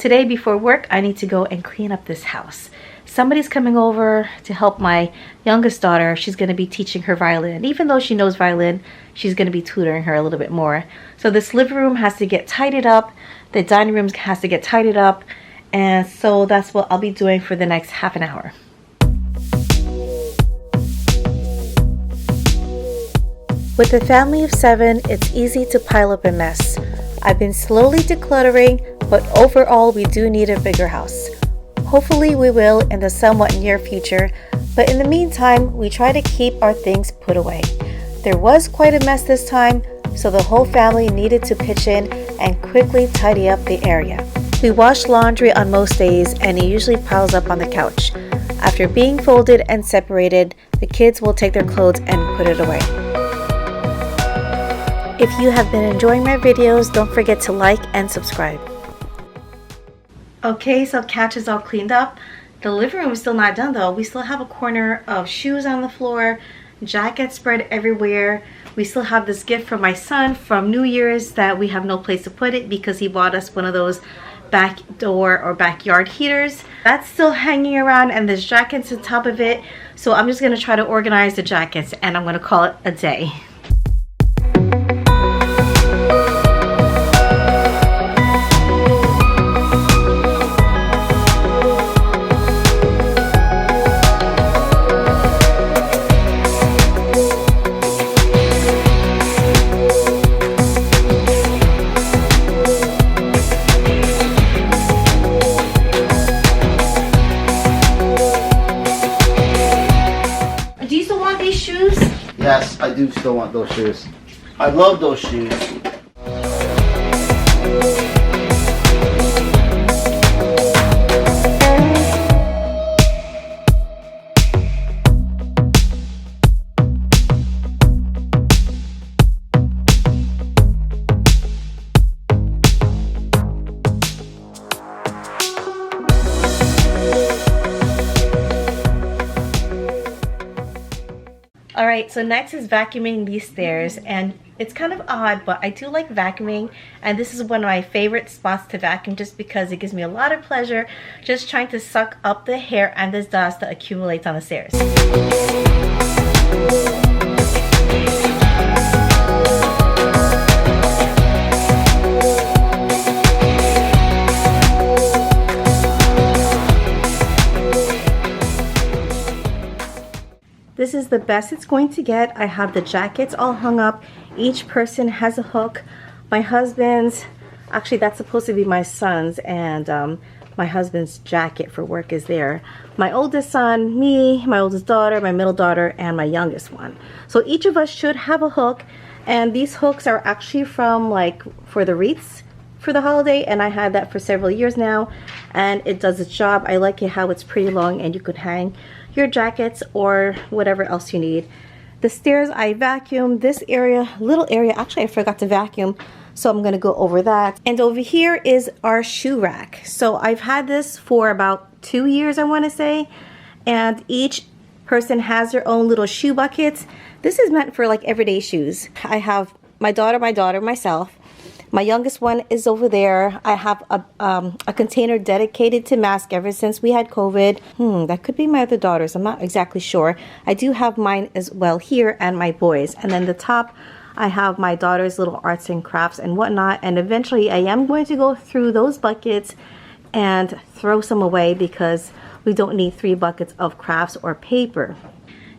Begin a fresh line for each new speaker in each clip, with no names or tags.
today before work, I need to go and clean up this house. Somebody's coming over to help my youngest daughter. She's going to be teaching her violin. Even though she knows violin, she's going to be tutoring her a little bit more. So this living room has to get tidied up. The dining room has to get tidied up. And so that's what I'll be doing for the next half an hour. With a family of 7, it's easy to pile up a mess. I've been slowly decluttering, but overall we do need a bigger house. Hopefully we will in the somewhat near future, but in the meantime, we try to keep our things put away. There was quite a mess this time, so the whole family needed to pitch in and quickly tidy up the area. We wash laundry on most days and it usually piles up on the couch. After being folded and separated, the kids will take their clothes and put it away. If you have been enjoying my videos, don't forget to like and subscribe. Okay, so couch is all cleaned up. The living room is still not done though. We still have a corner of shoes on the floor, jackets spread everywhere. We still have this gift from my son from New Year's that we have no place to put it because he bought us one of those back door or backyard heaters. That's still hanging around and there's jackets on top of it. So I'm just gonna try to organize the jackets and I'm gonna call it a day.
Yes, I do still want those shoes. I love those shoes.
Alright, so next is vacuuming these stairs, and it's kind of odd, but I do like vacuuming, and this is one of my favorite spots to vacuum just because it gives me a lot of pleasure just trying to suck up the hair and this dust that accumulates on the stairs. This is the best it's going to get. I have the jackets all hung up. Each person has a hook. My husband's, actually that's supposed to be my son's, and my husband's jacket for work is there. My oldest son, me, my oldest daughter, my middle daughter, and my youngest one. So each of us should have a hook, and these hooks are actually from like for the wreaths for the holiday, and I had that for several years now, and it does its job. I like it how it's pretty long and you could hang your jackets or whatever else you need. The stairs I vacuumed. This area, little area, actually I forgot to vacuum, so I'm gonna go over that. And over here is our shoe rack. So I've had this for about 2 years, I want to say, and each person has their own little shoe buckets. This is meant for like everyday shoes. I have my daughter, myself. My youngest one is over there. I have a container dedicated to masks ever since we had COVID. That could be my other daughter's. I'm not exactly sure. I do have mine as well here and my boys. And then the top, I have my daughter's little arts and crafts and whatnot. And eventually I am going to go through those buckets and throw some away because we don't need 3 buckets of crafts or paper.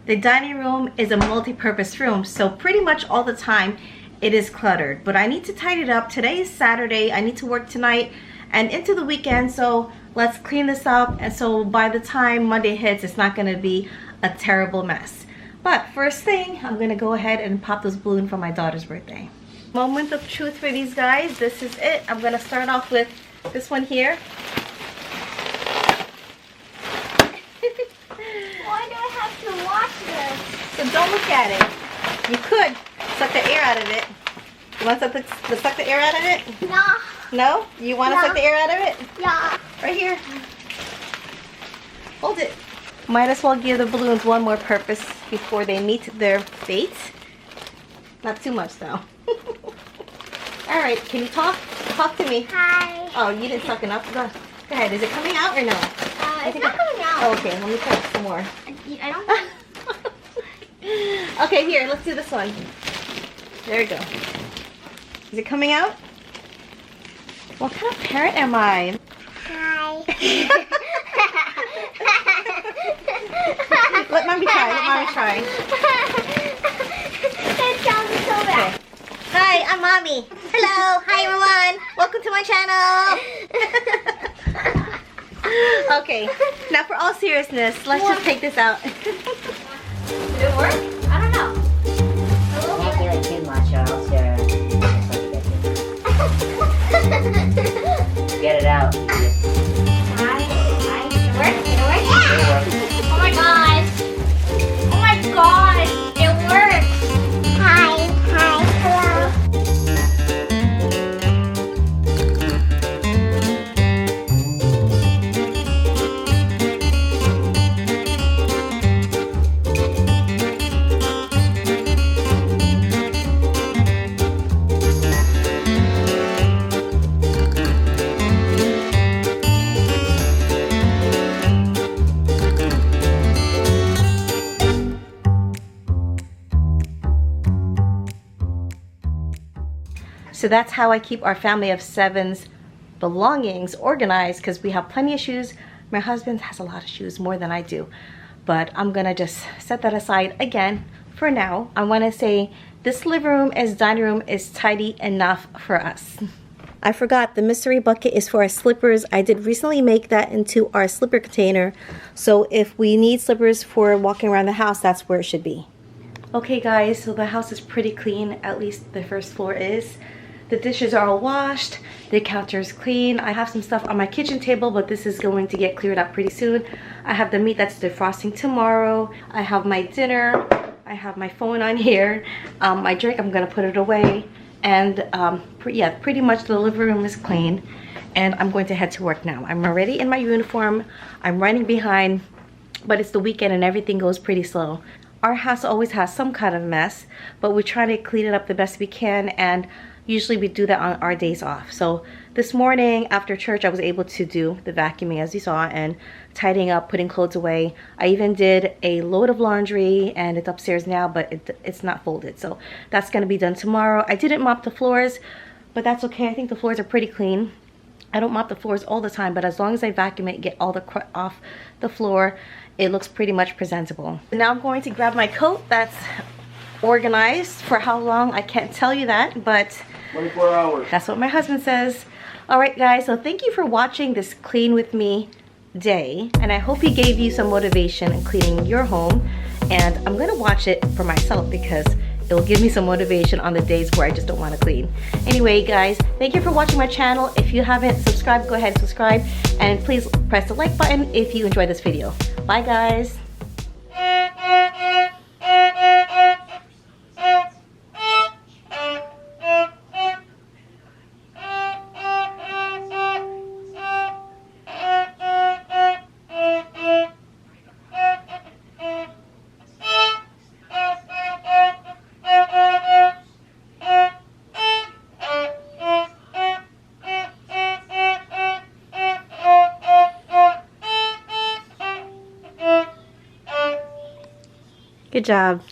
The dining room is a multi-purpose room, so pretty much all the time it is cluttered, but I need to tidy it up. Today is Saturday. I need to work tonight and into the weekend, so let's clean this up. And so by the time Monday hits, it's not going to be a terrible mess. But first thing, I'm going to go ahead and pop this balloon for my daughter's birthday. Moment of truth for these guys. This is it. I'm going to start off with this one here.
Why do I have to watch this?
So don't look at it. You could suck the air out of it. You want to suck the air out of it?
No.
No? You want to suck the air out of it?
Yeah.
Right here. Hold it. Might as well give the balloons one more purpose before they meet their fate. Not too much though. Alright, can you talk? talk to me.
Hi.
Oh, you didn't suck enough? Go ahead. Is it coming out or no?
It's not coming out.
Oh, okay, let me try some more.
I don't.
Okay, here, let's do this one. There we go. Is it coming out? What kind of parent am I?
Hi.
Let mommy try. Let mommy try.
That sounds so bad.
Hi, I'm mommy. Hello. Hi, everyone. Welcome to my channel. Okay, now for all seriousness, let's just take this out.
Did it work? I don't know.
Can't do it too much or else you're get it out.
Hi. It worked? Did it work? Yeah. Oh my gosh. Oh my gosh. It worked. Hi. Hi. Hello.
So that's how I keep our family of 7's belongings organized, because we have plenty of shoes. My husband has a lot of shoes, more than I do. But I'm gonna just set that aside again for now. I wanna say this living room as dining room is tidy enough for us. I forgot, the mystery bucket is for our slippers. I did recently make that into our slipper container. So if we need slippers for walking around the house, that's where it should be. Okay guys, so the house is pretty clean, at least the first floor is. The dishes are all washed, the counter is clean. I have some stuff on my kitchen table, but this is going to get cleared up pretty soon. I have the meat that's defrosting tomorrow. I have my dinner. I have my phone on here. My drink, I'm gonna put it away. And yeah, pretty much the living room is clean. And I'm going to head to work now. I'm already in my uniform. I'm running behind, but it's the weekend and everything goes pretty slow. Our house always has some kind of mess, but we're trying to clean it up the best we can, and usually we do that on our days off. So this morning after church, I was able to do the vacuuming as you saw and tidying up, putting clothes away. I even did a load of laundry and it's upstairs now, but it's not folded. So that's gonna be done tomorrow. I didn't mop the floors, but that's okay. I think the floors are pretty clean. I don't mop the floors all the time, but as long as I vacuum it, get all the crud off the floor, it looks pretty much presentable. Now I'm going to grab my coat that's organized. For how long, I can't tell you that, but
24 hours.
that's what my husband says. All right guys, so thank you for watching this clean with me day, and I hope he gave you some motivation in cleaning your home. And I'm gonna watch it for myself because it will give me some motivation on the days where I just don't want to clean. Anyway guys, thank you for watching my channel. If you haven't subscribed, go ahead and subscribe, and please press the like button if you enjoyed this video. Bye guys. Good job.